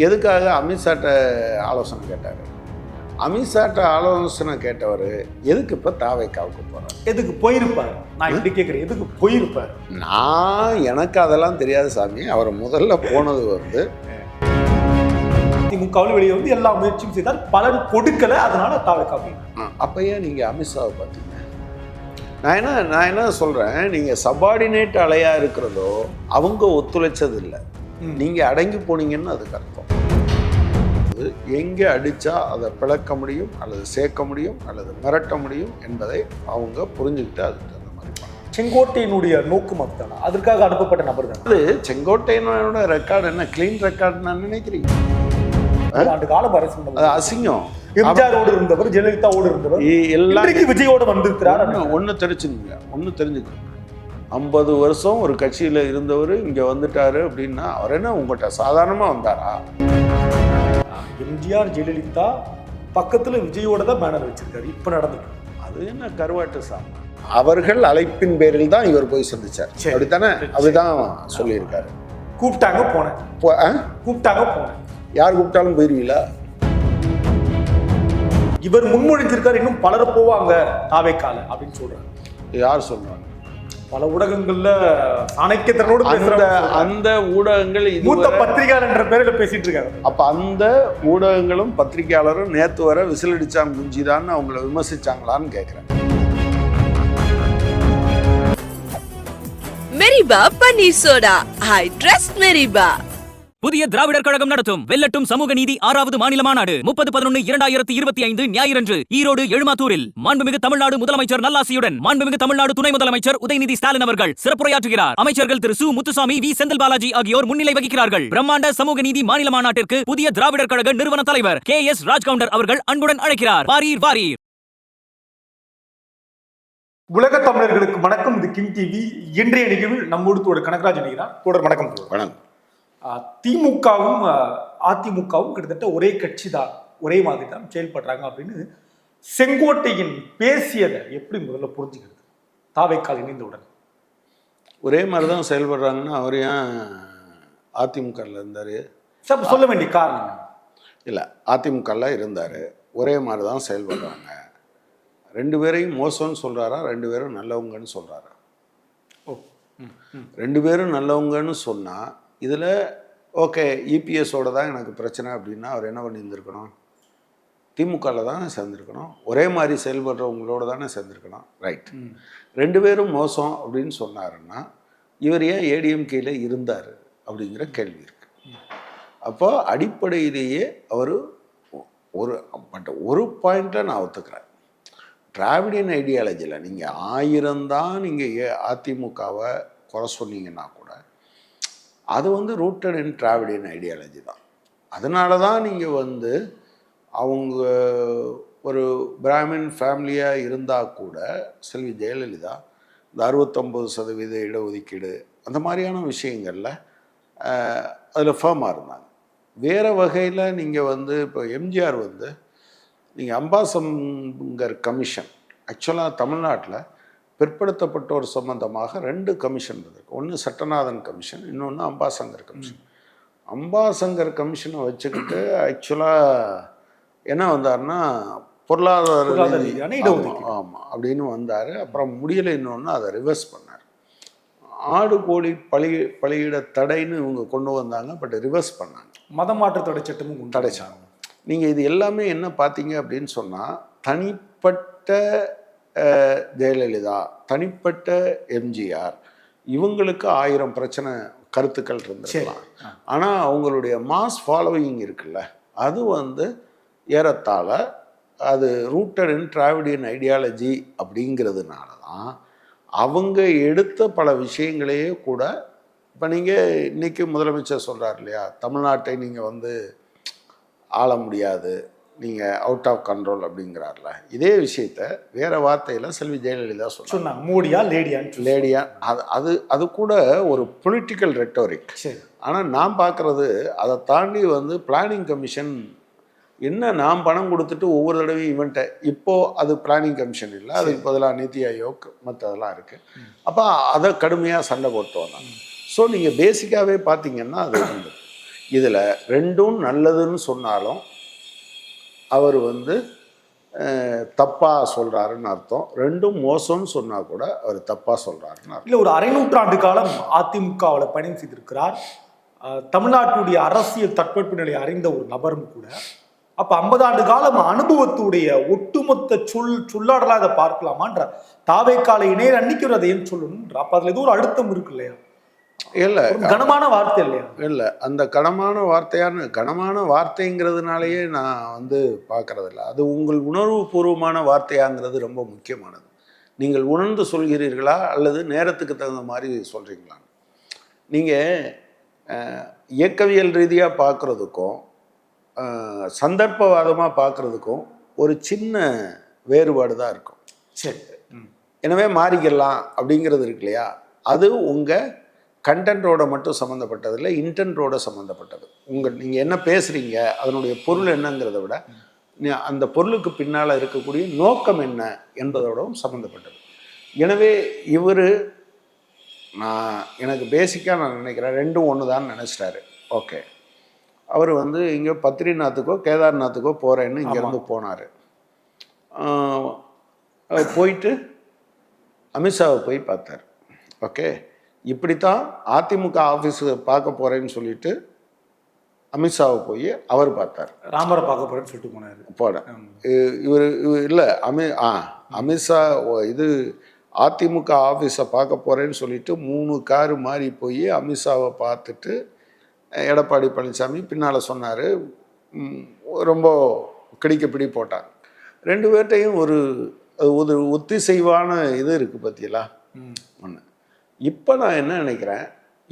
எதுக்காக அமித்ஷாட்ட ஆலோசனை கேட்டார்? அமித்ஷாட்ட ஆலோசனை கேட்டவர் எதுக்கு இப்போ தாவேக்காவுக்கு போகிறார்? எதுக்கு போயிருப்பார்? நான் இப்படி கேட்குறேன், எதுக்கு போயிருப்பார்? எனக்கு அதெல்லாம் தெரியாது சாமி. அவர் முதல்ல போனது திமுகவில் வெளியே வந்து எல்லா முயற்சியும் செய்தார், பலன் கொடுக்கல, அதனால தாவேக்கா. அப்போ ஏன் நீங்கள் அமித்ஷாவை பார்த்தீங்க? நான் என்ன சொல்கிறேன், நீங்கள் சபார்டினேட் அலையாக இருக்கிறதோ அவங்க ஒத்துழைச்சது இல்லை, நீங்கள் அடங்கி போனீங்கன்னு அதுக்கு அர்த்தம். எங்கே அடித்தா அதை பிளக்க முடியும் அல்லது சேர்க்க முடியும் அல்லது மிரட்ட முடியும் என்பதை அவங்க புரிஞ்சுக்கிட்டு அதுக்கு தகுந்த மாதிரி பண்ணாங்க. செங்கோட்டையினுடைய நோக்கம் அதுதானா? அதற்காக அனுப்பப்பட்ட நபர் தான் அது. செங்கோட்டையனோட ரெக்கார்டு என்ன கிளீன் ரெக்கார்டு நான் நினைக்கிறீங்க? ஆண்டு காலம் அரசு அது அசிங்கம். எம்ஜிஆரோடு இருந்தவர், ஜெயலலிதாவோடு இருந்தவர், எல்லாரும் விஜயோடு வந்திருக்கிறார். ஒன்று தெரிஞ்சுக்கோங்க. 50 வருஷம் ஒரு கட்சியில் இருந்தவர் இங்கே வந்துட்டாரு அப்படின்னா அவர் என்ன உங்கள்கிட்ட சாதாரணமாக வந்தாரா? எம்ஜிஆர் ஜெயலலிதா பக்கத்தில் விஜயோட தான் பேனர் வச்சிருக்காரு. இப்போ நடந்துட்டு அது என்ன கருவாட்டு சாமி? அவர்கள் அழைப்பின் பேரில் தான் இவர் போய் சந்திச்சார், அப்படித்தானே? அப்படிதான் சொல்லியிருக்காரு. கூப்பிட்டாங்க போனேன். யார் கூப்பிட்டாலும் போயிருவீங்களா? இவர் முன்மொழிஞ்சிருக்காரு, இன்னும் பலர் போவாங்க தாவேக்கால அப்படின்னு சொல்றாரு. யார் சொல்றாங்க? பல ஊடகங்கள்ல அணைக்கத்தனோடு அந்த ஊடகங்கள் மூத்த பத்திரிகையாளர் என்ற பேரில் பேசிட்டு இருக்காங்க. அப்ப அந்த ஊடகங்களும் பத்திரிகையாளரும் நேத்து வர விசிலடிச்சாங்க குஞ்சிதான்னு அவங்கள விமர்சிச்சாங்களான்னு கேட்கிறேன். மெரிபா panneer soda, I trust Meriba. புதிய திராவிடர் கழகம் நடத்தும் வெல்லட்டும் சமூக நீதி 6வது மாநில மாநாடு 30/11/2025 ஞாயிறன்று ஈரோடு எழுமாத்தூரில் மாண்புமிகு தமிழ்நாடு முதலமைச்சர் நல்லாசியுடன் மாண்புமிகு தமிழ்நாடு துணை முதலமைச்சர் உதயநிதி ஸ்டாலின் அவர்கள் சிறப்புரையாற்றுகிறார். அமைச்சர்கள் திரு சு முத்துசாமி, வி செந்தில் பாலாஜி ஆகியோர் முன்னிலை வகிக்கிறார்கள். பிரம்மாண்ட சமூக நீதி மாநில மாநாட்டிற்கு புதிய திராவிடர் கழக நிறுவன தலைவர் KS ராஜ்கவுண்டர் அவர்கள் அன்புடன் அழைக்கிறார். வாரீர் வாரீர். உலக தமிழர்களுக்கு வணக்கம். இது கிங் டிவி. இன்றைய நிகழ்வில் நம்மோடு கனகராஜ் இணைகிறார். வணக்கம். வணக்கம். திமுகவும் அதிமுகவும் கிட்டத்தட்ட ஒரே கட்சி தான், ஒரே மாதிரி தான் செயல்படுறாங்க அப்படின்னு செங்கோட்டையின் பேசியதை எப்படி முதல்ல புரிஞ்சுக்கிறது? தாவேக்கால் இணைந்தவுடன் ஒரே மாதிரி தான் செயல்படுறாங்கன்னா அவர் ஏன் அதிமுகவில் இருந்தார்? சொல்ல வேண்டிய காரணம் இல்லை, அதிமுகவில் இருந்தார், ஒரே மாதிரி தான் செயல்படுறாங்க. 2 பேரையும் மோசம்னு சொல்கிறாரா, 2 பேரும் நல்லவங்கன்னு சொல்கிறாரா? 2 பேரும் நல்லவங்கன்னு சொன்னால் இதில் ஓகே இபிஎஸோடு தான் எனக்கு பிரச்சனை அப்படின்னா அவர் என்ன பண்ணியிருந்துருக்கணும்? திமுகவில் தானே சேர்ந்துருக்கணும், ஒரே மாதிரி செயல்படுறவங்களோட தானே சேர்ந்துருக்கணும். ரைட். 2 பேரும் மோசம் அப்படின்னு சொன்னாருன்னா இவர் ஏன் ஏடிஎம்கேல இருந்தார் அப்படிங்கிற கேள்வி இருக்குது. அப்போ அடிப்படையிலேயே அவர் ஒரு பாயிண்ட்டை நான் ஒத்துக்கிறேன். திராவிடியன் ஐடியாலஜியில் நீங்கள் 1000 தான் நீங்கள் அதிமுகவை குறை சொன்னீங்கன்னா கூட அது ரூட்டட் இன் திராவிடியன் ஐடியாலஜி தான். அதனால தான் நீங்கள் அவங்க ஒரு பிராமின் ஃபேமிலியாக இருந்தால் கூட செல்வி ஜெயலலிதா இந்த 69% இடஒதுக்கீடு அந்த மாதிரியான விஷயங்களில் அதில் ஃபேமாக இருந்தாங்க. வேறு வகையில் நீங்கள் இப்போ எம்ஜிஆர் நீங்கள் அம்பாசங்கர் கமிஷன், ஆக்சுவலாக தமிழ்நாட்டில் பிற்படுத்தப்பட்டோர் சம்பந்தமாக 2 கமிஷன் இருக்குது. ஒன்று சட்டநாதன் கமிஷன், இன்னொன்று அம்பாசங்கர் கமிஷன். அம்பாசங்கர் கமிஷனை வச்சுக்கிட்டு ஆக்சுவலாக என்ன வந்தார்னா பொருளாதார ஆமாம் அப்படின்னு வந்தார். அப்புறம் முடியலை, இன்னொன்று அதை ரிவர்ஸ் பண்ணார். ஆடு கோழி பலியிட தடைன்னு இவங்க கொண்டு வந்தாங்க, பட் ரிவர்ஸ் பண்ணாங்க. மதமாற்ற தடை சட்டமும் தடைச்சாங்க. நீங்கள் இது எல்லாமே என்ன பார்த்தீங்க அப்படின்னு சொன்னால் தனிப்பட்ட ஜெயலலிதா, தனிப்பட்ட எம்ஜிஆர், இவங்களுக்கு 1000 பிரச்சனை கருத்துக்கள் இருந்திருக்கலாம். ஆனால் அவங்களுடைய மாஸ் ஃபாலோவிங் இருக்குல்ல, அது ஏறத்தாழ அது ரூட்டட் இன் திராவிடியன் ஐடியாலஜி அப்படிங்கிறதுனால தான் அவங்க எடுத்த பல விஷயங்களையே கூட இப்போ நீங்கள் இன்றைக்கி முதலமைச்சர் சொல்கிறார் இல்லையா, தமிழ்நாட்டை நீங்கள் ஆள முடியாது, நீங்கள் அவுட் ஆஃப் கண்ட்ரோல் அப்படிங்கிறார்ல. இதே விஷயத்த வேறு வார்த்தையில் செல்வி ஜெயலலிதா சொன்னாங்க. மோடியா லேடியா அது கூட ஒரு பொலிட்டிக்கல் ரெட்டோரிக். ஆனால் நான் பார்க்குறது அதை தாண்டி பிளானிங் கமிஷன் என்ன, நாம் பணம் கொடுத்துட்டு ஒவ்வொரு தடவையும் இவன்ட்ட இப்போது அது பிளானிங் கமிஷன் இல்லை, அதுக்கு பதிலாக நிதி ஆயோக் மற்றதெல்லாம் இருக்குது. அப்போ அதை கடுமையாக சண்டை போட்டு வந்தாங்க. ஸோ நீங்கள் பேசிக்காகவே பார்த்தீங்கன்னா அது இதில் ரெண்டும் நல்லதுன்னு சொன்னாலும் அவர் வந்து தப்பாக சொல்கிறாருன்னு அர்த்தம். ரெண்டும் மோசம்னு சொன்னால் கூட அவர் தப்பாக சொல்கிறாருன்னு அர்த்தம். இல்லை, ஒரு அரை நூற்றாண்டு காலம் அதிமுகவில் பயணம் செய்திருக்கிறார். தமிழ்நாட்டுடைய அரசியல் தட்பவெட்ப நிலை அறிந்த ஒரு நபரும் கூட. அப்போ 50 ஆண்டு காலம் அனுபவத்துடைய ஒட்டுமொத்த சொல்லாடலாக அதை பார்க்கலாமான்ற தாவேக்கால இணையர் அன்னைக்கு அதை ஏன் சொல்லணும்ன்ற. அப்போ அதில் ஏதோ ஒரு அழுத்தம் இருக்கு இல்லையா? இல்லை, கனமான வார்த்தை இல்லையா? இல்லை, அந்த கனமான வார்த்தைங்கிறதுனாலேயே நான் வந்து பார்க்கறதில்ல. அது உங்கள் உணர்வு பூர்வமான வார்த்தையாங்கிறது ரொம்ப முக்கியமானது. நீங்கள் உணர்ந்து சொல்கிறீர்களா அல்லது நேரத்துக்கு தகுந்த மாதிரி சொல்கிறீங்களா? நீங்கள் இயக்கவியல் ரீதியாக பார்க்குறதுக்கும் சந்தர்ப்பவாதமாக பார்க்குறதுக்கும் ஒரு சின்ன வேறுபாடு தான் இருக்கும். சரி, எனவே மாறிக்கலாம் அப்படிங்கிறது இருக்கு இல்லையா? அது உங்கள் கண்டென்ட்டோட மட்டும் சம்மந்தப்பட்டதில்லை, இன்டென்ட்டோட சம்மந்தப்பட்டது. நீங்கள் என்ன பேசுகிறீங்க, அதனுடைய பொருள் என்னங்கிறத விட அந்த பொருளுக்கு பின்னால் இருக்கக்கூடிய நோக்கம் என்ன என்பதோடவும் சம்மந்தப்பட்டது. எனவே எனக்கு பேசிக்காக நான் நினைக்கிறேன் ரெண்டும் ஒன்று தான் நினச்சிட்டாரு. ஓகே, அவர் வந்து இங்கே பத்ரிநாத்துக்கோ கேதார்நாத்துக்கோ போகிறேன்னு இங்கேருந்து போனார். போயிட்டு அமித்ஷாவை போய் பார்த்தார். ஓகே, இப்படித்தான் அதிமுக ஆஃபீஸு பார்க்க போகிறேன்னு சொல்லிட்டு அமித்ஷாவை போய் அவர் பார்த்தார். ராமரை பார்க்க போகிறேன்னு சொல்லிட்டு போனார். இவர் இல்லை, அமித்ஷா இது அதிமுக ஆஃபீஸை பார்க்க போகிறேன்னு சொல்லிட்டு 3 காரு மாறி போய் அமித்ஷாவை பார்த்துட்டு எடப்பாடி பழனிசாமி பின்னால் சொன்னார். ரொம்ப பிடி போட்டாங்க. 2 பேர்ட்டையும் ஒரு ஒத்திசைவான இது இருக்குது பற்றியலா ஒன்று. இப்போ நான் என்ன நினைக்கிறேன்,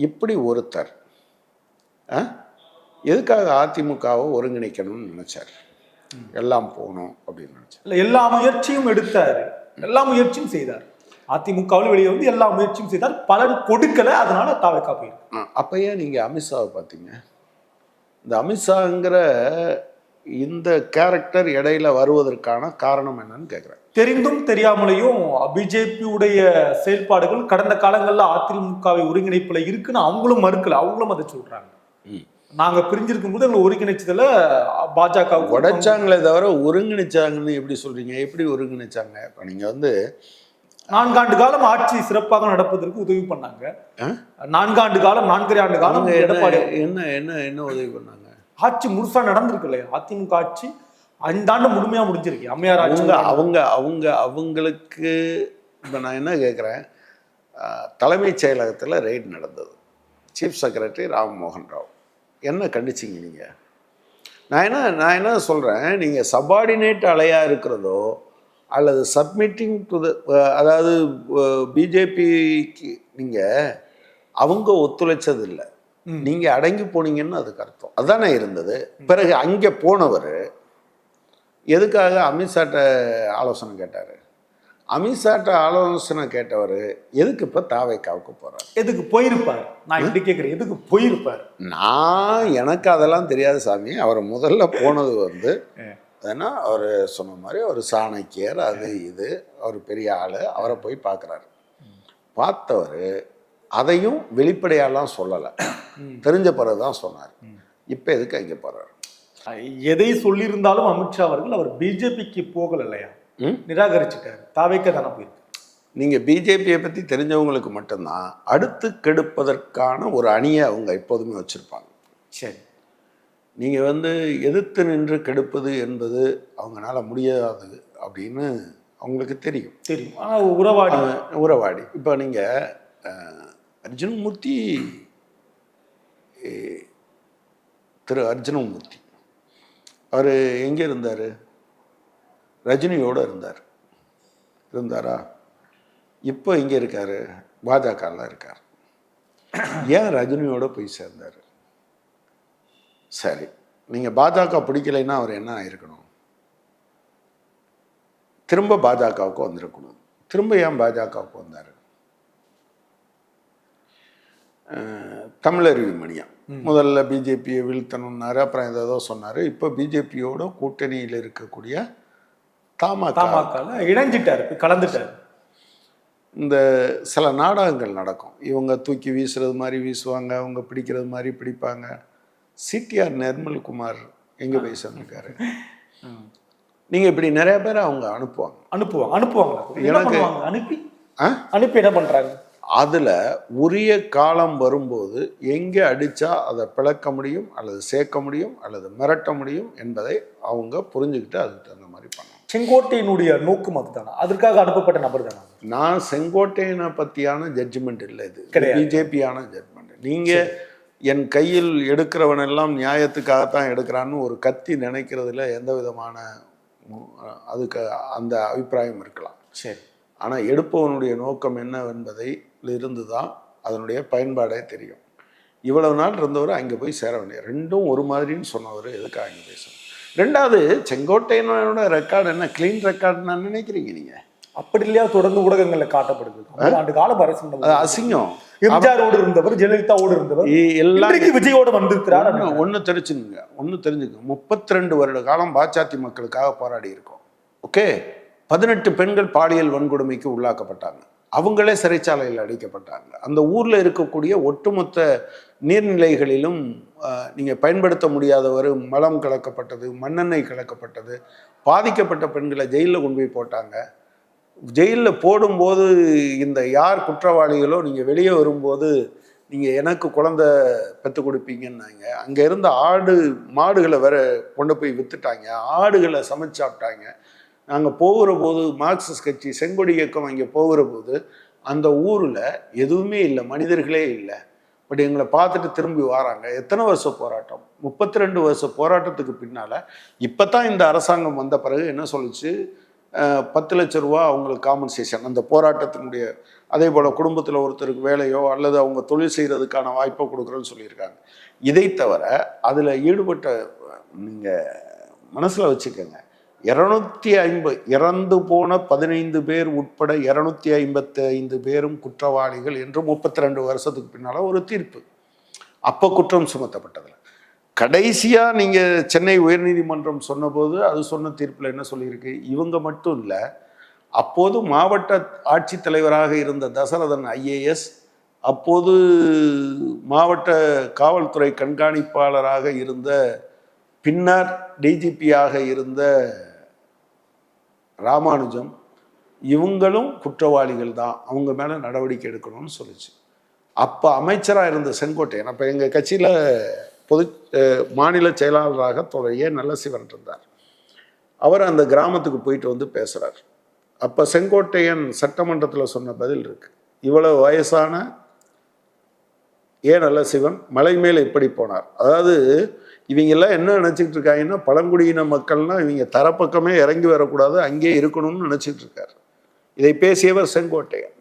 இப்படி ஒருத்தர் எதுக்காக அதிமுகவை ஒருங்கிணைக்கணும்னு நினச்சார், எல்லாம் போகணும் அப்படின்னு நினச்சார். இல்லை, எல்லா முயற்சியும் எடுத்தார், எல்லா முயற்சியும் செய்தார். அதிமுகவில் வெளியே வந்து எல்லா முயற்சியும் செய்தார், பலன் கொடுக்கல, அதனால தாவேக்கா போயிருக்கு. அப்போ ஏன் நீங்கள் அமித்ஷாவை பார்த்தீங்க? இந்த அமித்ஷாங்கிற இந்த கேரக்டர் இடையில வருவதற்கான காரணம் என்னன்னு கேட்குறேன். தெரிந்தும் தெரியாமலேயும் பிஜேபியுடைய செயல்பாடுகள் கடந்த காலங்களில் அதிமுகவை ஒருங்கிணைப்புல இருக்குன்னு அவங்களும் மறுக்கல, அவங்களும் அதை சொல்றாங்க. நாங்க பிரிஞ்சிருக்கும் போது எங்களை ஒருங்கிணைச்சதுல பாஜக உடைச்சாங்களே தவிர ஒருங்கிணைச்சாங்கன்னு எப்படி சொல்றீங்க? எப்படி ஒருங்கிணைச்சாங்க? இப்போ நீங்க வந்து 4 ஆண்டு காலம் ஆட்சி சிறப்பாக நடப்பதற்கு உதவி பண்ணாங்க. 4 ஆண்டு காலம் 4.5 ஆண்டு காலம் எடப்பாடி என்ன உதவி பண்ணாங்க? ஆட்சி முழுசா நடந்திருக்கு இல்லையா? அதிமுக ஆட்சி 5 ஆண்டு முழுமையா முடிஞ்சிருக்கு. அம்மையார் ஆட்சி அவங்களுக்கு இப்போ நான் என்ன கேட்குறேன், தலைமைச் செயலகத்தில் ரெய்ட் நடந்தது. சீஃப் செக்ரட்டரி ராம்மோகன் ராவ் என்ன கண்டிச்சிங்க நீங்கள்? நான் என்ன சொல்கிறேன், நீங்கள் சபார்டினேட் அலையாக இருக்கிறதோ அல்லது சப்மிட்டிங் டு அதாவது பிஜேபிக்கு நீங்கள் அவங்க ஒத்துழைச்சது இல்லை, நீங்கள் அடங்கி போனீங்கன்னு அதுக்கு அர்த்தம். அதுதானே இருந்தது. பிறகு அங்கே போனவர் எதுக்காக அமித்ஷாட்ட ஆலோசனை கேட்டார்? அமித்ஷாட்ட ஆலோசனை கேட்டவர் எதுக்கு இப்போ தாவேக்காவுக்கு போகிறார்? எதுக்கு போயிருப்பார்? நான் இப்படி கேட்குறேன், எதுக்கு போயிருப்பார்? எனக்கு அதெல்லாம் தெரியாது சாமி. அவர் முதல்ல போனது வந்து ஏன்னா அவர் சொன்ன மாதிரி அவர் சாணக்கியர், அது இது, அவர் பெரிய ஆள், அவரை போய் பார்க்குறாரு. பார்த்தவர் அதையும் வெளிப்படையாலாம் சொல்லலை, தெரிஞ்ச பிறகு தான் சொன்னார். இப்போ எதுக்கு அங்கே போகிறார்? எதை சொல்லியிருந்தாலும் அமித்ஷா அவர்கள் அவர் பிஜேபிக்கு போகல இல்லையா, நிராகரிச்சுட்டார். தாவேக்கா தானே போயிருக்கு. நீங்கள் பிஜேபியை பற்றி தெரிஞ்சவங்களுக்கு மட்டும்தான் அடுத்து கெடுப்பதற்கான ஒரு அணியை அவங்க எப்போதுமே வச்சுருப்பாங்க. சரி, நீங்கள் வந்து எதிர்த்து நின்று கெடுப்பது என்பது அவங்களால முடியாது அப்படின்னு அவங்களுக்கு தெரியும். ஆனால் உறவாடி இப்போ நீங்கள் அர்ஜுனமூர்த்தி, திரு அர்ஜுனமூர்த்தி அவர் எங்கே இருந்தார்? ரஜினியோடு இருந்தாரா? இப்போ எங்கே இருக்கார்? பாஜகவில் இருக்கார். ஏன் ரஜினியோடு போய் சேர்ந்தார்? சரி, நீங்கள் பாஜக பிடிக்கலைன்னா அவர் என்ன ஆயிருக்கணும்? திரும்ப பாஜகவுக்கு வந்திருக்கணும். திரும்ப ஏன் பாஜகவுக்கு வந்தார்? தமிழருவி மணியம் முதல்ல பிஜேபியை வீழ்த்தணுன்னாரு, அப்புறம் ஏதோ சொன்னார். இப்போ பிஜேபியோட கூட்டணியில் இருக்கக்கூடிய தமாக இணைஞ்சிட்டார், கலந்துட்டார். இந்த சில நாடகங்கள் நடக்கும். இவங்க தூக்கி வீசுறது மாதிரி வீசுவாங்க, அவங்க பிடிக்கிறது மாதிரி பிடிப்பாங்க. சிடிஆர் நிர்மல்குமார் எங்கே போய் சேர்ந்துருக்காரு? நீங்கள் இப்படி நிறைய பேர் அவங்க அனுப்புவாங்க எனக்கு அனுப்பி என்ன பண்றாங்க? அதில் உரிய காலம் வரும்போது எங்கே அடித்தா அதை பிளக்க முடியும் அல்லது சேர்க்க முடியும் அல்லது மிரட்ட முடியும் என்பதை அவங்க புரிஞ்சுக்கிட்டு அதுக்கு தகுந்த மாதிரி பண்ணணும். செங்கோட்டையினுடைய நோக்கம் அதுதானா? அதற்காக அனுப்பப்பட்ட நபர் தானா? நான் செங்கோட்டையனை பற்றியான ஜட்ஜ்மெண்ட் இல்லை, இது பிஜேபியான ஜட்ஜ்மெண்ட். நீங்கள் என் கையில் எடுக்கிறவனெல்லாம் நியாயத்துக்காகத்தான் எடுக்கிறான்னு ஒரு கத்தி நினைக்கிறதுல எந்த விதமான அதுக்கு அந்த அபிப்பிராயம் இருக்கலாம். சரி. ஆனால் எடுப்பவனுடைய நோக்கம் என்ன என்பதை இருந்து தான் அதனுடைய பயன்பாடே தெரியும். இவ்வளவு நாள் இருந்தவர் அங்கே போய் சேர வேண்டிய ரெண்டும் ஒரு மாதிரின்னு சொன்னவர் எதுக்காக அங்கே பேசணும்? ரெண்டாவது, செங்கோட்டையனோட ரெக்கார்டு என்ன க்ளீன் ரெக்கார்டு நான் நினைக்கிறீங்க நீங்கள்? அப்படி இல்லையா? தொடர்ந்து ஊடகங்களில் காட்டப்படுது. ஆண்டு காலம் அரசு அசிங்கம். எம்ஜிஆரோடு இருந்தவர், ஜெயலலிதாவோடு இருந்தவர், எல்லாம் விஜயோட வந்திருக்கிறார். ஒன்று தெரிஞ்சுங்க, 32 வருட காலம் பாஜாத்தி மக்களுக்காக போராடி இருக்கோம். ஓகே, 18 பெண்கள் பாலியல் வன்கொடுமைக்கு உள்ளாக்கப்பட்டாங்க. அவங்களே சிறைச்சாலையில் அடைக்கப்பட்டாங்க. அந்த ஊரில் இருக்கக்கூடிய ஒட்டுமொத்த நீர்நிலைகளிலும் நீங்கள் பயன்படுத்த முடியாதவர் மலம் கலக்கப்பட்டது, மண்ணெண்ணெய் கலக்கப்பட்டது. பாதிக்கப்பட்ட பெண்களை ஜெயிலில் கொண்டு போய் போட்டாங்க. ஜெயிலில் போடும்போது இந்த யார் குற்றவாளிகளோ நீங்கள் வெளியே வரும்போது நீங்கள் எனக்கு குழந்தை பெற்று கொடுப்பீங்கன்னாங்க. அங்கே இருந்த மாடுகளை வேற கொண்டு போய் விற்றுட்டாங்க, ஆடுகளை சமைச்சு சாப்பிட்டாங்க. நாங்கள் போகிற போது மார்க்சிஸ்ட் கட்சி செங்கொடி இயக்கம் அங்கே போகிற போது அந்த ஊரில் எதுவுமே இல்லை, மனிதர்களே இல்லை. பட் எங்களை பார்த்துட்டு திரும்பி வராங்க. எத்தனை வருஷம் போராட்டம்? 32 வருஷ போராட்டத்துக்கு பின்னால் இப்போ தான் இந்த அரசாங்கம் வந்த பிறகு என்ன சொல்லிச்சு, 10 லட்ச ரூபா அவங்களுக்கு காம்பன்சேஷன் அந்த போராட்டத்தினுடைய. அதே போல் குடும்பத்தில் ஒருத்தருக்கு வேலையோ அல்லது அவங்க தொழில் செய்கிறதுக்கான வாய்ப்பை கொடுக்குறோன்னு சொல்லியிருக்காங்க. இதை தவிர அதில் ஈடுபட்ட நீங்கள் மனசில் வச்சுக்கோங்க, 250 இறந்து போன 15 பேர் உட்பட 255 பேரும் குற்றவாளிகள் என்று 32 வருஷத்துக்கு பின்னால் ஒரு தீர்ப்பு. அப்போ குற்றம் சுமத்தப்பட்டதில் கடைசியாக நீங்கள் சென்னை உயர்நீதிமன்றம் சொன்னபோது அது சொன்ன தீர்ப்பில் என்ன சொல்லியிருக்கு, இவங்க மட்டும் இல்லை, அப்போது மாவட்ட ஆட்சித்தலைவராக இருந்த தசரதன் IAS, அப்போது மாவட்ட காவல்துறை கண்காணிப்பாளராக இருந்த, பின்னர் DGP-யாக இருந்த ராமானுஜம், இவங்களும் குற்றவாளிகள் தான், அவங்க மேலே நடவடிக்கை எடுக்கணும்னு சொல்லிச்சு. அப்போ அமைச்சராக இருந்த செங்கோட்டையன், அப்போ எங்கள் கட்சியில் மாநில செயலாளராக நல்லசிவன் இருந்தார். அவர் அந்த கிராமத்துக்கு போயிட்டு வந்து பேசுகிறார். அப்போ செங்கோட்டையன் சட்டமன்றத்தில் சொன்ன பதில் இருக்கு, இவ்வளவு வயசான நல்லசிவன் மலை மேலே எப்படி போனார். அதாவது இவங்கெல்லாம் என்ன நினச்சிக்கிட்டு இருக்காங்கன்னா, பழங்குடியின மக்கள்னால் இவங்க தரப்பக்கமே இறங்கி வரக்கூடாது, அங்கே இருக்கணும்னு நினச்சிட்டு இருக்காரு. இதை பேசியவர் செங்கோட்டையன்.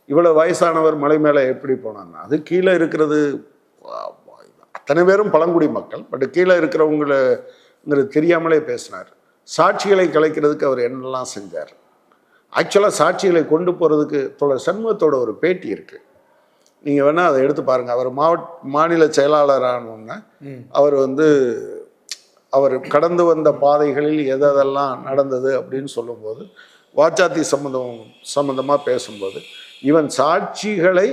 இவ்வளோ வயசானவர் மலை மேலே எப்படி போனார்னா, அது கீழே இருக்கிறது அத்தனை பேரும் பழங்குடி மக்கள், பட் கீழே இருக்கிறவங்களுக்கு தெரியாமலே பேசினார். சாட்சிகளை கலைக்கிறதுக்கு அவர் என்னெல்லாம் செஞ்சார். ஆக்சுவலாக சாட்சிகளை கொண்டு போகிறதுக்கு தோழர் சண்முகத்தோட ஒரு பேட்டி இருக்குது, நீங்கள் வேணால் அதை எடுத்து பாருங்கள். அவர் மாநில செயலாளரானோன்னா அவர் கடந்து வந்த பாதைகளில் எதெல்லாம் நடந்தது அப்படின்னு சொல்லும்போது, வாச்சாத்தி சம்மந்தமாக பேசும்போது, ஈவன் சாட்சிகளை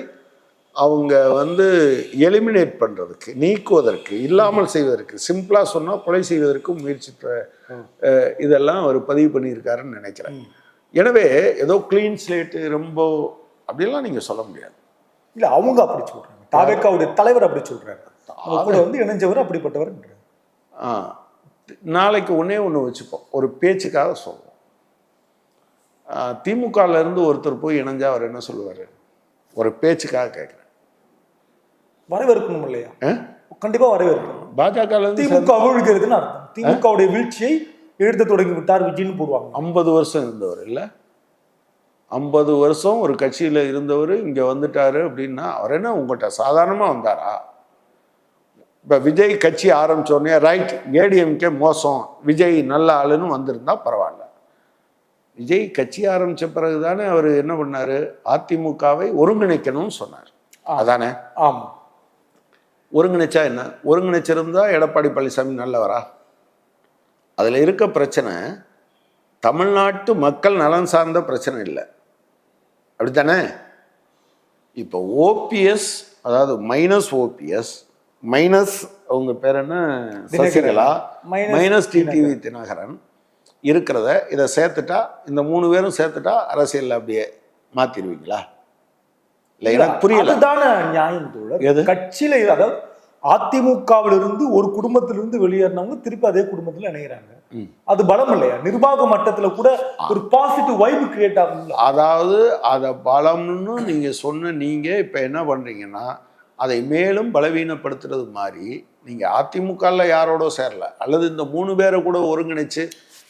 அவங்க எலிமினேட் பண்ணுறதுக்கு, நீக்குவதற்கு, இல்லாமல் செய்வதற்கு, சிம்பிளாக சொன்னால் கொலை செய்வதற்கு முயற்சித்த இதெல்லாம் அவர் பதிவு பண்ணியிருக்காருன்னு நினைக்கிறேன். எனவே ஏதோ கிளீன் ஸ்லேட்டு ரொம்ப அப்படிலாம் நீங்கள் சொல்ல முடியாது. இல்லை, அவங்க அப்படி சொல்கிறாங்க, தாவேக்காவுடைய தலைவர் அப்படி சொல்கிறாரு, கூட இணைஞ்சவர் அப்படிப்பட்டவர். நாளைக்கு ஒன்று வச்சுப்போம், ஒரு பேச்சுக்காக சொல்லுவோம். திமுகலேருந்து ஒருத்தர் போய் இணைஞ்சா அவர் என்ன சொல்லுவார்? ஒரு பேச்சுக்காக கேட்குறேன். வரவேற்கணும் இல்லையா? கண்டிப்பாக வரவேற்கணும். பாஜக திமுக அவிழ்கிறதுன்னு அர்த்தம். திமுகவுடைய வீழ்ச்சியை எழுத தொடங்கி விட்டார் விஜய்னு போடுவாங்க. 50 வருஷம் இருந்தவர் இல்லை, 50 வருஷம் ஒரு கட்சியில் இருந்தவர் இங்கே வந்துட்டாரு அப்படின்னா அவர் என்ன உங்கள்கிட்ட சாதாரணமாக வந்தாரா? இப்போ விஜய் கட்சி ஆரம்பித்தோடனே ரைட் ஏடிஎம்கே மோசம், விஜய் நல்ல ஆளுன்னு வந்திருந்தா பரவாயில்ல. விஜய் கட்சி ஆரம்பித்த பிறகு தானே அவர் என்ன பண்ணார், அதிமுகவை ஒருங்கிணைக்கணும்னு சொன்னார். அதானே? ஆமாம். ஒருங்கிணைச்சா என்ன? ஒருங்கிணைச்சிருந்தா எடப்பாடி பழனிசாமி நல்லவரா? அதில் இருக்க பிரச்சனை தமிழ்நாட்டு மக்கள் நலன் சார்ந்த பிரச்சனை இல்லை, அப்படித்தானே? இப்போ OPS, அதாவது மைனஸ் OPS மைனஸ் அவங்க பேர் என்ன, சசிகலா, மைனஸ் டிடிவி தினகரன் இருக்கிறத இதை சேர்த்துட்டா, இந்த 3 பேரும் சேர்த்துட்டா அரசியல் அப்படியே மாத்திடுவீங்களா? இல்லை, எனக்கு புரியல. அதுதான நியாயம் தோழர். எது? கட்சியில அதாவது அதிமுகவிலிருந்து ஒரு குடும்பத்திலிருந்து வெளியேறினவங்க திருப்பி அதே குடும்பத்துல இணைகிறாங்க. அது பலம் இல்லையா? நிர்வாக மட்டத்துல கூட ஒரு பாசிட்டிவ் வைப் கிரியேட் ஆகும். அதாவது அதை பலம்னு நீங்க சொன்ன நீங்க இப்ப என்ன பண்றீங்கன்னா, அதை மேலும் பலவீனப்படுத்துறது மாதிரி நீங்க அதிமுகல யாரோட சேரல, அல்லது இந்த 3 பேரை கூட ஒருங்கிணைச்சு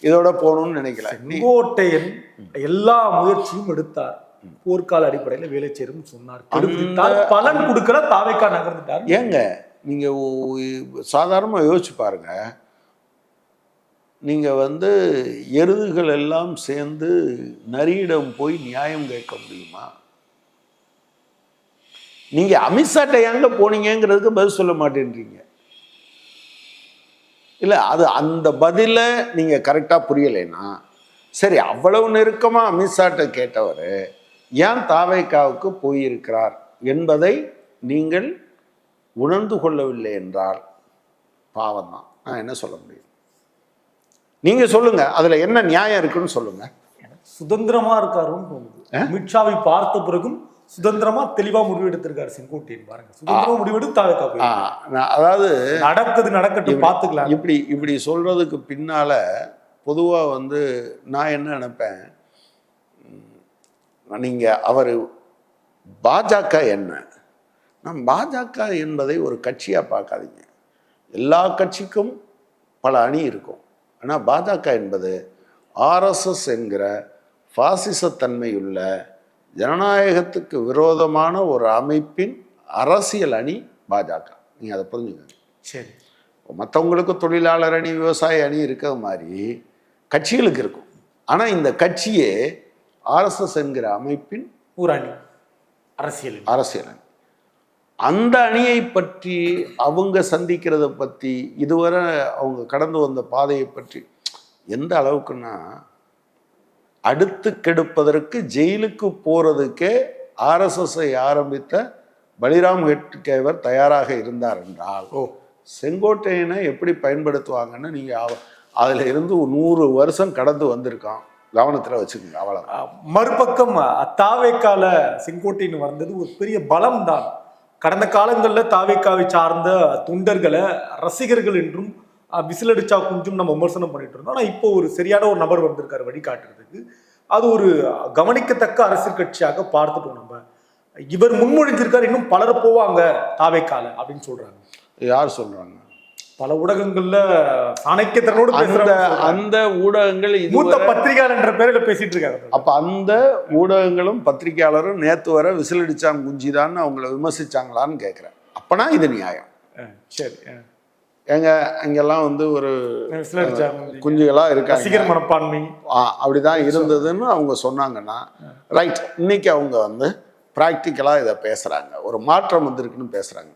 இதோட போகணும்னு நினைக்கல. செங்கோட்டையன் எல்லா முயற்சியும் எடுத்தார், போர்க்கால அடிப்படையில் வேலை சேரும் சொன்னார், பலன் கொடுக்கல, தாவேக்கா நகர்ந்துட்டார். ஏங்க நீங்க சாதாரணமா யோசிச்சு பாருங்க, நீங்க எருதுகள் எல்லாம் சேர்ந்து நரியிடம் போய் நியாயம் கேட்க முடியுமா? நீங்க அமித்ஷாட்ட எங்க போனீங்கிறதுக்கு பதில் சொல்ல மாட்டேன்றீங்க. இல்ல, அது அந்த பதில நீங்க கரெக்டா புரியலைன்னா சரி, அவ்வளவு நெருக்கமா அமித்ஷாட்ட கேட்டவர் ஏன் தாவேக்காவுக்கு போயிருக்கிறார் என்பதை நீங்கள் உணர்ந்து கொள்ளவில்லை என்றால் பாவம் தான். நான் என்ன சொல்ல முடியும்? நீங்க சொல்லுங்க, அதுல என்ன நியாயம் இருக்குன்னு சொல்லுங்க. சுதந்திரமா இருக்காருன்னு தோணுது. அமித்ஷாவை பார்த்த பிறகும் சுதந்திரமா தெளிவா முடிவு எடுத்திருக்காரு செங்கோட்டையன். பாருங்க, சுதந்திரமா முடிவெடுத்து தாவேக்கா. அதாவது நடக்கட்டும் பார்த்துக்கலாம். இப்படி சொல்றதுக்கு பின்னால பொதுவா நான் என்ன நினைப்பேன், நீங்க அவர் பாஜக என்ன, நான் பாஜக என்பதை ஒரு கட்சியா பார்க்காதீங்க. எல்லா கட்சிக்கும் பல அணி இருக்கும். ஆனால் பாஜக என்பது ஆர்எஸ்எஸ் என்கிற பாசிசத்தன்மையுள்ள ஜனநாயகத்துக்கு விரோதமான ஒரு அமைப்பின் அரசியல் அணி பாஜக. நீங்கள் அதை புரிஞ்சுக்கங்க. சரி, மற்றவங்களுக்கு தொழிலாளர் அணி, விவசாய அணி இருக்கிற மாதிரி கட்சிகளுக்கு இருக்கும். ஆனால் இந்த கட்சியே ஆர்எஸ்எஸ் என்கிற அமைப்பின் ஒரு அணி, அரசியல் அணி. அந்த அணியை பற்றி அவங்க சந்திக்கிறத பற்றி, இதுவரை அவங்க கடந்து வந்த பாதையை பற்றி எந்த அளவுக்குன்னா, அடுத்து கெடுப்பதற்கு ஜெயிலுக்கு போறதுக்கே ஆர்எஸ்எஸ்ஐ ஆரம்பித்த பலிராம் ஹெட்கேவர் தயாராக இருந்தார் என்றால், செங்கோட்டையனை எப்படி பயன்படுத்துவாங்கன்னு நீங்க அதுல இருந்து 100 வருஷம் கடந்து வந்திருக்கான், கவனத்துல வச்சுக்கோங்க. அவ்வளவு. மறுபக்கம் தாவேக்கால செங்கோட்டையன் வந்தது ஒரு பெரிய பலம் தான். கடந்த காலங்களில் தாவேக்காவை சார்ந்த தொண்டர்களை ரசிகர்கள் என்றும் விசிலடிச்சா கொஞ்சம் நம்ம விமர்சனம் பண்ணிட்டு இருந்தோம். ஆனால் இப்போ ஒரு சரியான ஒரு நபர் வந்திருக்காரு வழிகாட்டுறதுக்கு. அது ஒரு கவனிக்கத்தக்க அரசியல் கட்சியாக பார்த்துட்டோம் நம்ம. இவர் முன்மொழிஞ்சிருக்காரு, இன்னும் பலர் போவாங்க தாவேக்கால அப்படின்னு சொல்றாங்க. யார் சொல்றாங்க? பல ஊடகங்கள்ல சாணக்கியத்தனோடு அந்த ஊடகங்கள் மூத்த பத்திரிகையாளர் என்ற பேரில் பேசிட்டு இருக்காங்க. அப்ப அந்த ஊடகங்களும் பத்திரிகையாளரும் நேத்து வர விசிலடிச்சாங்க குஞ்சிதான்னு அவங்கள விமர்சிச்சாங்களான்னு கேட்கிறேன். அப்பனா இது நியாயம். சரி, எங்க அங்கெல்லாம் ஒரு குஞ்சுகளா இருக்காங்க, ரசிகர் மனப்பான்மை அப்படிதான் இருந்ததுன்னு அவங்க சொன்னாங்கன்னா ரைட். இன்னைக்கு அவங்க பிராக்டிக்கலா இதை பேசுறாங்க, ஒரு மாற்றம் வந்திருக்குன்னு பேசுறாங்க.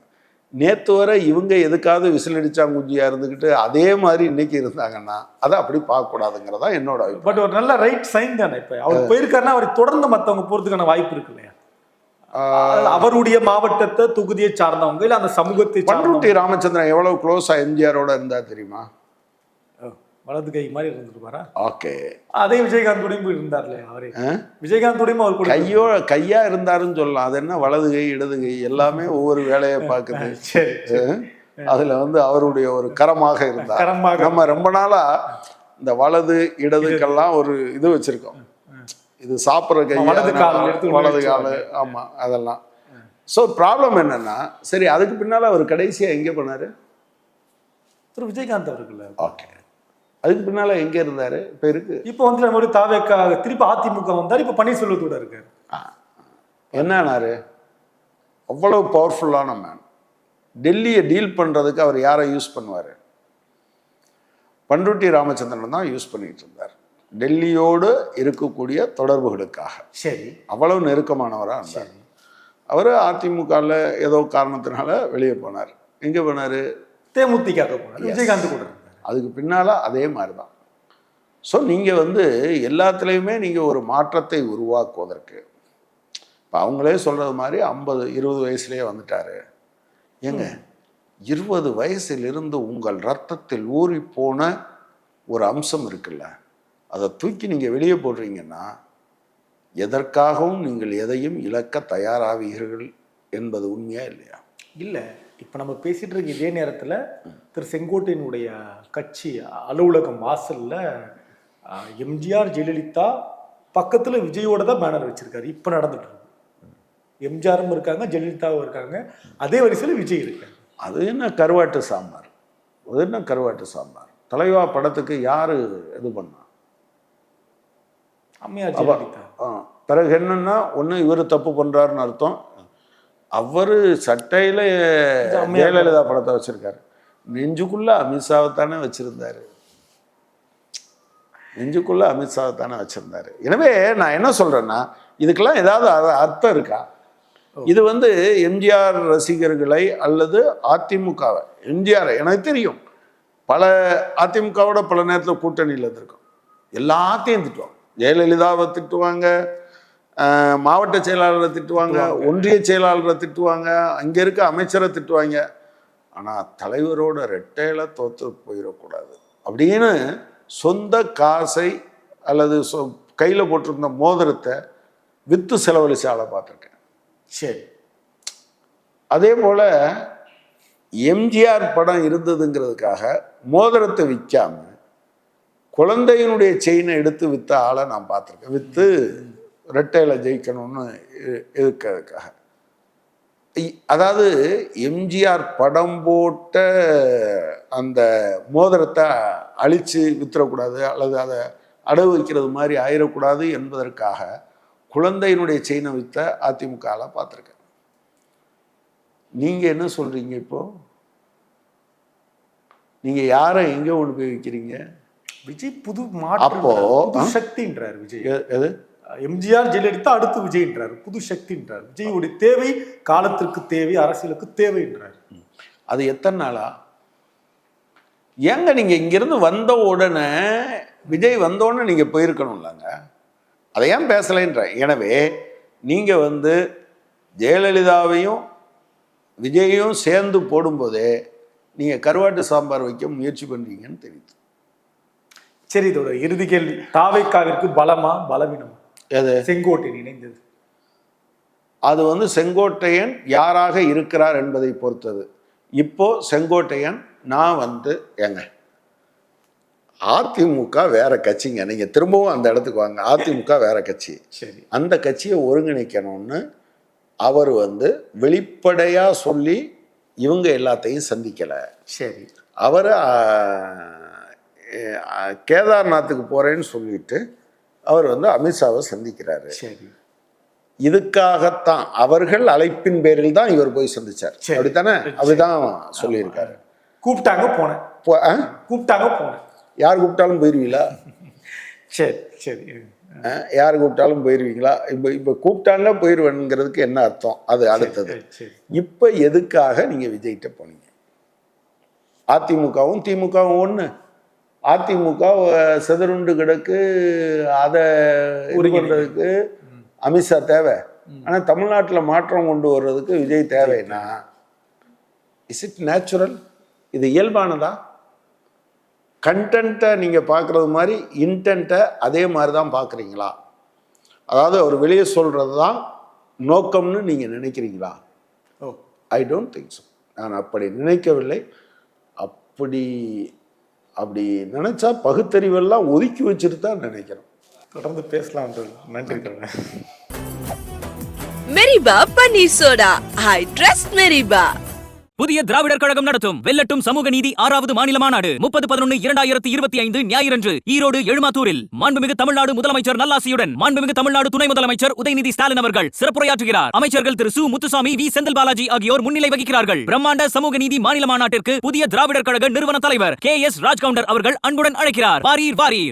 நேற்று வரை இவங்க எதுக்காவது விசிலடிச்சாங்க குஞ்சியா இருந்துக்கிட்டு அதே மாதிரி இன்னைக்கு இருந்தாங்கன்னா அதை அப்படி பார்க்கக்கூடாதுங்கிறதா என்னோட. பட் ஒரு நல்ல ரைட் சைன் தானே. இப்போ அவர் போயிருக்காருன்னா அவர் தொடர்ந்து மற்றவங்க போறதுக்கான வாய்ப்பு இருக்கு இல்லையா? அவருடைய மாவட்டத்தை தொகுதியை சார்ந்தவங்க இல்ல அந்த சமூகத்தை. பண்ருட்டி ராமச்சந்திரன் எவ்வளவு க்ளோஸா எம்ஜிஆரோட இருந்தா தெரியுமா? வலது கை மாதிரி இருந்துருப்பாரா? ஓகே, அதே விஜயகாந்தோடையும் இருந்தார் இல்லையா? அவரே விஜயகாந்தோடையும் அவர் கூட கையா இருந்தாருன்னு சொல்லலாம். அது என்ன வலது கை இடது கை எல்லாமே ஒவ்வொரு வேலையை பார்க்குது. சரி, அதுல அவருடைய ஒரு கரமாக இருந்தார். நம்ம ரொம்ப நாளா இந்த வலது இடதுக்கெல்லாம் ஒரு இது வச்சிருக்கோம். இது சாப்பிட்ற கை, வலது கால், ஆமா, அதெல்லாம். ஸோ ப்ராப்ளம் என்னன்னா, சரி அதுக்கு பின்னால அவர் கடைசியா எங்கே பண்ணாரு? திரு விஜயகாந்த் அவர்கள். ஓகே, அதுக்கு பின்னால எங்க இருந்தாரு? இப்ப இருக்கு. இப்போ நம்ம தாவேக்கா திருப்பி அதிமுக வந்தார். இப்ப பன்னீர்செல்வத்தோட இருக்காரு. என்னாரு? அவ்வளவு பவர்ஃபுல்லான மேன். டெல்லியை டீல் பண்றதுக்கு அவர் யாரை யூஸ் பண்ணுவாரு? பண்ருட்டி ராமச்சந்திரன் தான் யூஸ் பண்ணிட்டு இருந்தார், டெல்லியோடு இருக்கக்கூடிய தொடர்புகளுக்காக. சரி, அவ்வளவு நெருக்கமானவரா இருந்தார். அவர் அதிமுகவில் ஏதோ காரணத்தினால வெளியே போனார். எங்க போனாரு? தேமுதிக போனார், விஜயகாந்த் கூட. அதுக்கு பின்னால அதே மாதிரி தான். ஸோ நீங்கள் எல்லாத்துலேயுமே நீங்கள் ஒரு மாற்றத்தை உருவாக்குவதற்கு, இப்போ அவங்களே சொல்கிறது மாதிரி 50-20 வயசுலேயே வந்துட்டாரு. ஏங்க 20 வயசிலிருந்து உங்கள் ரத்தத்தில் ஊறிப்போன ஒரு அம்சம் இருக்குல்ல, அதை தூக்கி நீங்கள் வெளியே போடுறீங்கன்னா எதற்காகவும் நீங்கள் எதையும் இழக்க தயாராவீர்கள் என்பது உண்மையா இல்லையா? இல்லை, இப்போ நம்ம பேசிகிட்டு இருக்க இதே நேரத்தில் திரு செங்கோட்டையனுடைய கட்சி அலுவலகம் வாசலில் எம்ஜிஆர் ஜெயலலிதா பக்கத்தில் விஜயோட தான் பேனர் வச்சுருக்காரு. இப்போ நடந்துட்டு இருக்கு. எம்ஜிஆரும் இருக்காங்க, ஜெயலலிதாவும் இருக்காங்க, அதே வரிசையில் விஜய் இருக்காங்க. அது என்ன கருவாட்டு சாம்பார்? அது என்ன கருவாட்டு சாம்பார்? தலைவா படத்துக்கு யாரு இது பண்ணா? அம்மையார் ஜெயலலிதா. பிறகு என்னன்னா, ஒன்று இவர் தப்பு பண்றாருன்னு அர்த்தம். அவரு சட்டையில ஜெயலலிதா படத்தை வச்சிருக்காரு. நெஞ்சுக்குள்ள அமித்ஷாவை தானே வச்சிருந்தாரு. நெஞ்சுக்குள்ள அமித்ஷாவை தானே வச்சிருந்தாரு. எனவே நான் என்ன சொல்றேன்னா, இதுக்கெல்லாம் ஏதாவது அர்த்தம் இருக்கா? இது எம்ஜிஆர் ரசிகர்களை அல்லது அதிமுகவை, எம்ஜிஆர் எனக்கு தெரியும் பல அதிமுகவோட பல நேரத்தில் கூட்டணியில் இருந்திருக்கும். எல்லாத்தையும் திட்டுவாங்க. ஜெயலலிதாவை திட்டுவாங்க, மாவட்ட செயலாளரை திட்டுவாங்க, ஒன்றிய செயலாளரை திட்டுவாங்க, அங்கே இருக்க அமைச்சரை திட்டுவாங்க. ஆனால் தலைவரோட ரெட்டையில தோற்று போயிடக்கூடாது அப்படின்னு சொந்த காசை அல்லது கையில் போட்டிருந்த மோதிரத்தை விற்று செலவழிச்சு ஆளை பார்த்துருக்கேன். சரி, அதே போல் எம்ஜிஆர் படம் இருந்ததுங்கிறதுக்காக மோதிரத்தை விற்காம குழந்தையினுடைய செயினை எடுத்து விற்ற ஆளை நான் பார்த்துருக்கேன். விற்று ரெட்டையில ஜெயிக்கணும்னு இருக்கிறதுக்காக. அதாவது எம்ஜிஆர் படம் போட்ட அந்த மோதிரத்தை அழித்து வித்துறக்கூடாது அல்லது அதை அடகு வைக்கிறது மாதிரி ஆயிடக்கூடாது என்பதற்காக குழந்தையினுடைய செயினை விற்ற அதிமுகல பார்த்துருக்கேன். நீங்க என்ன சொல்றீங்க? இப்போ நீங்க யாரை எங்க கொண்டு போய் வைக்கிறீங்க? விஜய் புது அப்போ சக்தின்றார் விஜய். எது? எம்ஜிஆர் ஜெயலலிதா அடுத்து விஜய்ன்றார், புது சக்தின்றார். விஜயுடைய தேவை காலத்திற்கு தேவை, அரசியலுக்கு தேவைன்றார். அது எத்தனை நாளா? ஏங்க நீங்க இங்கிருந்து வந்த உடனே விஜய் வந்த உடனே நீங்க போயிருக்கணும்லங்க, அதை ஏன் பேசலைன்ற? எனவே நீங்க ஜெயலலிதாவையும் விஜயையும் சேர்ந்து போடும்போதே நீங்க கருவாட்டு சாம்பார் வைக்க முயற்சி பண்றீங்கன்னு தெரியுது. சரி, இதோட இறுதி கேள்வி, தாவேக்காவிற்கு பலமா பலவீனமா? எது? செங்கோட்டையன் இணைந்தது. அது செங்கோட்டையன் யாராக இருக்கிறார் என்பதை பொறுத்தது. இப்போ செங்கோட்டையன் நான் ஏங்க அதிமுக வேற கட்சிங்க, நீங்க திரும்பவும் அந்த இடத்துக்கு வாங்க. அதிமுக வேற கட்சி. சரி, அந்த கட்சியை ஒருங்கிணைக்கணும்னு அவர் வெளிப்படையா சொல்லி இவங்க எல்லாத்தையும் சந்திக்கல. சரி, அவர் கேதார்நாத்துக்கு போறேன்னு சொல்லிட்டு அவர் அமித்ஷாவை சந்திக்கிறாரு. சரி, இதுக்காகத்தான் அவர்கள் அழைப்பின் பேரில் தான் இவர் போய் சந்திச்சார். அப்படித்தானே? அப்படிதான் சொல்லியிருக்காரு. கூப்பிட்டாங்க போனேன், கூப்பிட்டாங்க போனேன். யார் கூப்பிட்டாலும் போயிருவீங்களா? சரி சரி, யார் கூப்பிட்டாலும் போயிருவீங்களா? இப்போ கூப்பிட்டாங்க போயிருவேனுங்கிறதுக்கு என்ன அர்த்தம்? அது அடுத்தது. இப்போ எதுக்காக நீங்க விஜய்கிட்ட போனீங்க? அதிமுகவும் திமுகவும் ஒன்று. அதிமுக செதறுண்டு கிடக்கு, அதை உருகிறதுக்கு அமித்ஷா தேவை. ஆனால் தமிழ்நாட்டில் மாற்றம் கொண்டு வர்றதுக்கு விஜய் தேவைன்னா இஸ் இட் நேச்சுரல்? இது இயல்பானதா? கண்டென்ட்டை நீங்கள் பார்க்குறது மாதிரி இன்டென்ட்டை அதே மாதிரி தான் பார்க்குறீங்களா? அதாவது அவர் வெளியே சொல்கிறது தான் நோக்கம்னு நீங்கள் நினைக்கிறீங்களா? I don't think so. நான் அப்படி நினைக்கவில்லை. அப்படி நினைச்சா பகுத்தறிவெல்லாம் ஒதுக்கி வச்சுட்டு தான் நினைக்கிறோம். தொடர்ந்து பேசலாம். நன்றி. Meriba panneer soda. I trust Meriba. புதிய திராவிடர் கழகம் நடத்தும் வெல்லட்டும் சமூக நீதி 6வது மாநில மாநாடு 30/11/2025 ஞாயிறன்று ஈரோடு எழுமாத்தூரில் மாண்புமிகு தமிழ்நாடு முதலமைச்சர் நல்லாசியுடன் மாண்புமிகு தமிழ்நாடு துணை முதலமைச்சர் உதயநிதி ஸ்டாலின் அவர்கள் சிறப்புரையாற்றுகிறார். அமைச்சர்கள் திரு சு முத்துசாமி, வி செந்தில் பாலாஜி ஆகியோர் முன்னிலை வகிக்கிறார்கள். பிரம்மாண்ட சமூக நீதி மாநில மாநாட்டிற்கு புதிய திராவிடர் கழக நிறுவன தலைவர் KS ராஜ்கவுண்டர் அவர்கள் அன்புடன் அழைக்கிறார். வாரீர் வாரீர்.